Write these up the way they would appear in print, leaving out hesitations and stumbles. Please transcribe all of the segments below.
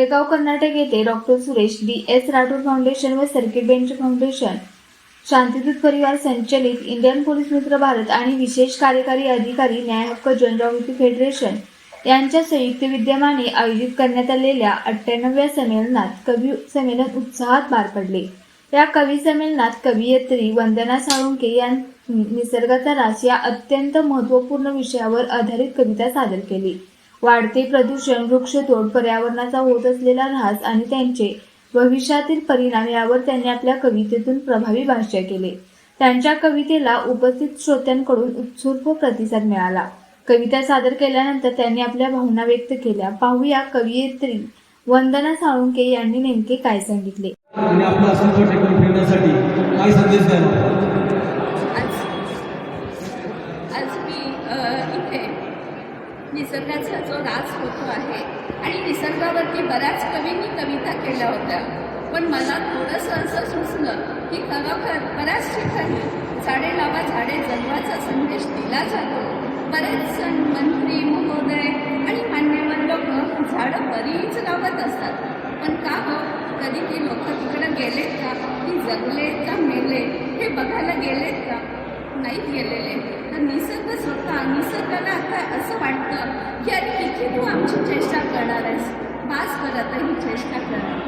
बेळगाव कर्नाटक येथे doctor Suresh D S. Rathod foundation व circuit bench foundation, Shantidoot Parivar संचलित इंडियन पोलीस मित्र भारत आणि विशेष कार्यकारी अधिकारी न्याय हक्क जनजागृती फेडरेशन यांच्या संयुक्त विद्यमाने आयोजित करण्यात आलेल्या 98व्या संमेलनात कवी संमेलन उत्साहात पार पडले। या कवी संमेलनात कवयित्री वंदना साळुंखे यांनी निसर्गाचा ऱ्हास या अत्यंत महत्त्वपूर्ण विषयावर आधारित कविता सादर केली। वाढते प्रदूषण, वृक्षतोड, पर्यावरणाचा होत असलेला ऱ्हास आणि त्यांचे भविष्यातील परिणाम यावर त्यांनी आपल्या कवितेतून प्रभावी भाष्य केले। त्यांच्या कवितेला उपस्थित श्रोत्यांकडून उत्स्फूर्त प्रतिसाद मिळाला। कविता सादर केल्यानंतर त्यांनी आपल्या भावना व्यक्त केल्या। पाहूया कवयित्री वंदना साळुंखे यांनी नेमके काय सांगितले। आणि आपला असंतोष टिकवून ठेवण्यासाठी काय संदेश द्याल? आज मी इथे निसर्गाचा जो ऱ्हास होतो आहे आणि निसर्गावरती बऱ्याच कवींनी कविता केल्या होत्या, पण मला थोडंसं असं सुचलं की खरोखर बऱ्याच ठिकाणी झाडे लावा झाडे जगवाचा संदेश दिला जातो। बरेच मंत्री महोदय आणि मान्यवर लोक झाडं बरीच लावत असतात, पण का हो कधी ती लोक तिकडं गेलेत का? ती जगले का मेले हे बघायला गेलेत का? नाहीत गेलेले। तर निसर्ग स्वतः निसर्गाला आता असं वाटतं की अरे किती तू आमची चेष्टा करणार आहेस, बास करत ही चेष्टा करणार।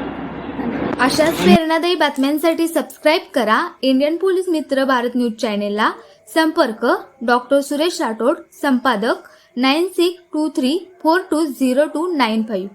अशाच प्रेरणादायी बातम्यांसाठी सबस्क्राईब करा इंडियन पोलीस मित्र भारत न्यूज चॅनेलला। संपर्क डॉक्टर सुरेश राठोड, संपादक 9623420295।